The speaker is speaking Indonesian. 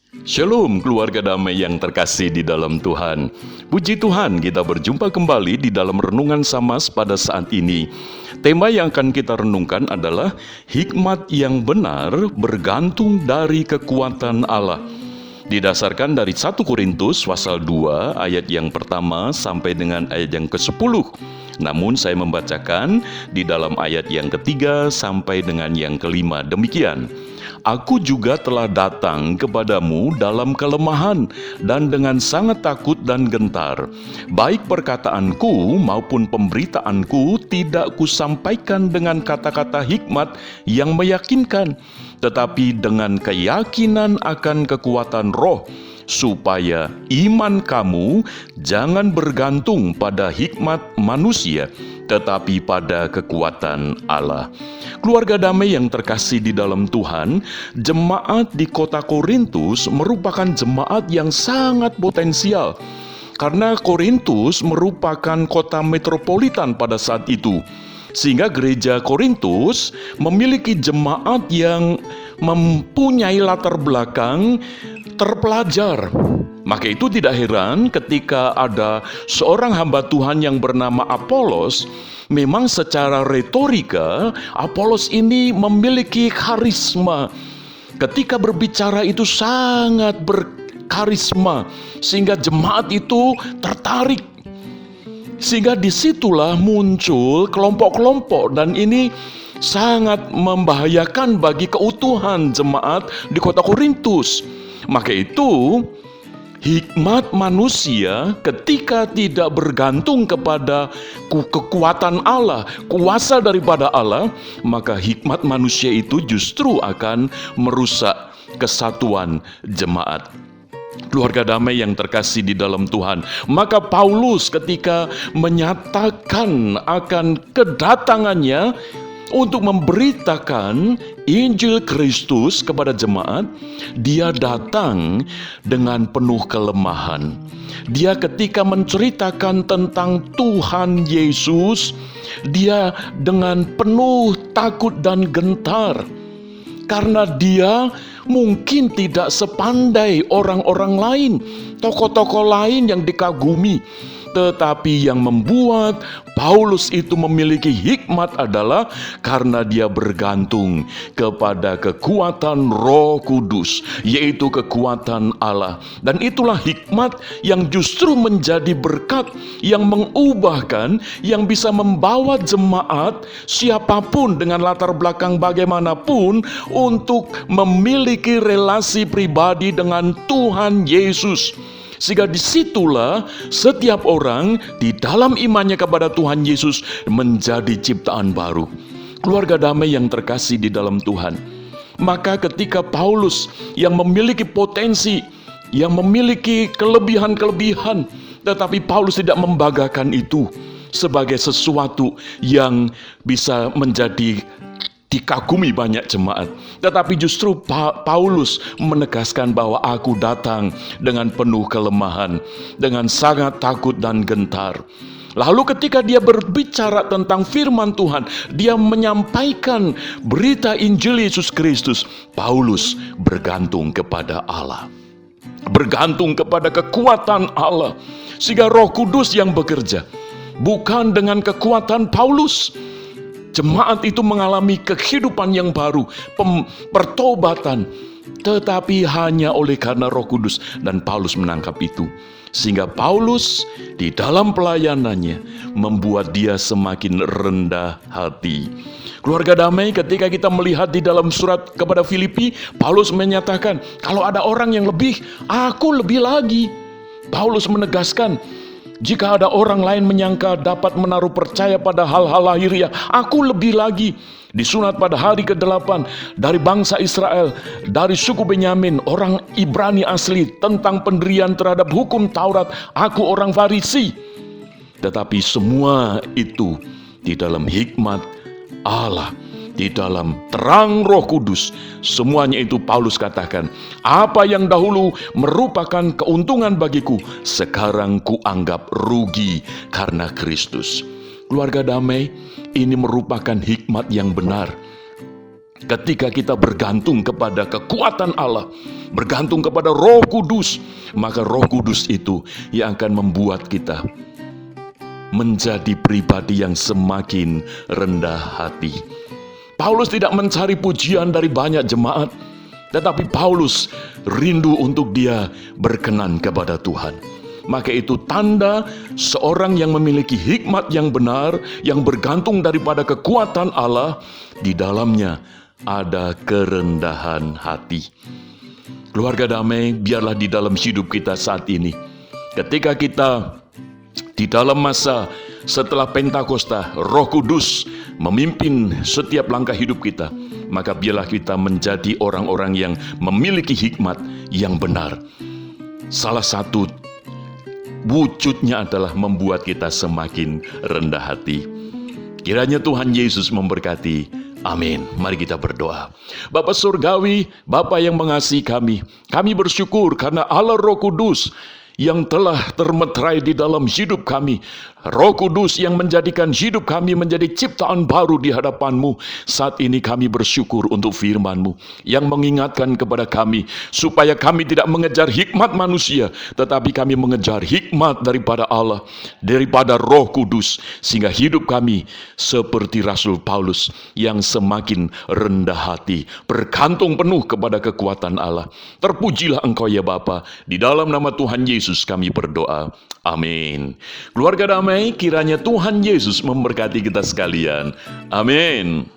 Shalom keluarga damai yang terkasih di dalam Tuhan. Puji Tuhan, kita berjumpa kembali di dalam Renungan Samas pada saat ini. Tema yang akan kita renungkan adalah hikmat yang benar bergantung dari kekuatan Allah. Didasarkan dari 1 Korintus pasal 2 ayat yang pertama sampai dengan ayat yang ke-10. Namun saya membacakan di dalam ayat yang ketiga sampai dengan yang kelima. Demikian. Aku juga telah datang kepadamu dalam kelemahan dan dengan sangat takut dan gentar. Baik perkataanku maupun pemberitaanku tidak kusampaikan dengan kata-kata hikmat yang meyakinkan, tetapi dengan keyakinan akan kekuatan roh, supaya iman kamu jangan bergantung pada hikmat manusia, tetapi pada kekuatan Allah. Keluarga damai yang terkasih di dalam Tuhan, jemaat di kota Korintus merupakan jemaat yang sangat potensial. Karena Korintus merupakan kota metropolitan pada saat itu. Sehingga gereja Korintus memiliki jemaat yang mempunyai latar belakang terpelajar. Maka itu tidak heran ketika ada seorang hamba Tuhan yang bernama Apolos. Memang secara retorika Apolos ini memiliki karisma. Ketika berbicara itu sangat berkarisma, sehingga jemaat itu tertarik. Sehingga disitulah muncul kelompok-kelompok, dan ini sangat membahayakan bagi keutuhan jemaat di kota Korintus. Maka itu hikmat manusia ketika tidak bergantung kepada kekuatan Allah, kuasa daripada Allah, maka hikmat manusia itu justru akan merusak kesatuan jemaat. Keluarga damai yang terkasih di dalam Tuhan, maka Paulus ketika menyatakan akan kedatangannya untuk memberitakan Injil Kristus kepada jemaat, dia datang dengan penuh kelemahan. Dia ketika menceritakan tentang Tuhan Yesus, dia dengan penuh takut dan gentar. Karena dia mungkin tidak sepandai orang-orang lain, tokoh-tokoh lain yang dikagumi. Tetapi yang membuat Paulus itu memiliki hikmat adalah karena dia bergantung kepada kekuatan Roh Kudus, yaitu kekuatan Allah. Dan itulah hikmat yang justru menjadi berkat yang mengubahkan, yang bisa membawa jemaat siapapun dengan latar belakang bagaimanapun untuk memiliki relasi pribadi dengan Tuhan Yesus. Sehingga disitulah setiap orang di dalam imannya kepada Tuhan Yesus menjadi ciptaan baru. Keluarga damai yang terkasih di dalam Tuhan, maka ketika Paulus yang memiliki potensi, yang memiliki kelebihan-kelebihan, tetapi Paulus tidak membanggakan itu sebagai sesuatu yang bisa menjadi dikagumi banyak jemaat. Tetapi justru Paulus menegaskan bahwa aku datang dengan penuh kelemahan, dengan sangat takut dan gentar. Lalu ketika dia berbicara tentang firman Tuhan, dia menyampaikan berita Injil Yesus Kristus, Paulus bergantung kepada Allah, bergantung kepada kekuatan Allah, sehingga Roh Kudus yang bekerja. Bukan dengan kekuatan Paulus, jemaat itu mengalami kehidupan yang baru, pertobatan, tetapi hanya oleh karena Roh Kudus. Dan Paulus menangkap itu, sehingga Paulus di dalam pelayanannya membuat dia semakin rendah hati. Keluarga damai, ketika kita melihat di dalam surat kepada Filipi, Paulus menyatakan, kalau ada orang yang lebih, aku lebih lagi. Paulus menegaskan, jika ada orang lain menyangka dapat menaruh percaya pada hal-hal lahiriah, aku lebih lagi. Disunat pada hari ke-8 dari bangsa Israel, dari suku Benyamin, orang Ibrani asli, tentang pendirian terhadap hukum Taurat, aku orang Farisi. Tetapi semua itu di dalam hikmat Allah, di dalam terang Roh Kudus. Semuanya itu Paulus katakan, apa yang dahulu merupakan keuntungan bagiku, sekarang kuanggap rugi karena Kristus. Keluarga damai, ini merupakan hikmat yang benar. Ketika kita bergantung kepada kekuatan Allah, bergantung kepada Roh Kudus, maka Roh Kudus itu yang akan membuat kita menjadi pribadi yang semakin rendah hati. Paulus tidak mencari pujian dari banyak jemaat, tetapi Paulus rindu untuk dia berkenan kepada Tuhan. Maka itu tanda seorang yang memiliki hikmat yang benar, yang bergantung daripada kekuatan Allah, di dalamnya ada kerendahan hati. Keluarga damai, biarlah di dalam hidup kita saat ini, ketika kita di dalam masa setelah Pentakosta, Roh Kudus memimpin setiap langkah hidup kita, maka biarlah kita menjadi orang-orang yang memiliki hikmat yang benar. Salah satu wujudnya adalah membuat kita semakin rendah hati. Kiranya Tuhan Yesus memberkati. Amin. Mari kita berdoa. Bapa Surgawi, Bapa yang mengasihi kami bersyukur karena Allah Roh Kudus yang telah termeterai di dalam hidup kami. Roh Kudus yang menjadikan hidup kami menjadi ciptaan baru di hadapan-Mu. Saat ini kami bersyukur untuk firman-Mu yang mengingatkan kepada kami supaya kami tidak mengejar hikmat manusia, tetapi kami mengejar hikmat daripada Allah, daripada Roh Kudus, sehingga hidup kami seperti Rasul Paulus yang semakin rendah hati, bergantung penuh kepada kekuatan Allah. Terpujilah Engkau ya Bapa, di dalam nama Tuhan Yesus kami berdoa. Amin. Keluarga damai, kiranya Tuhan Yesus memberkati kita sekalian. Amin.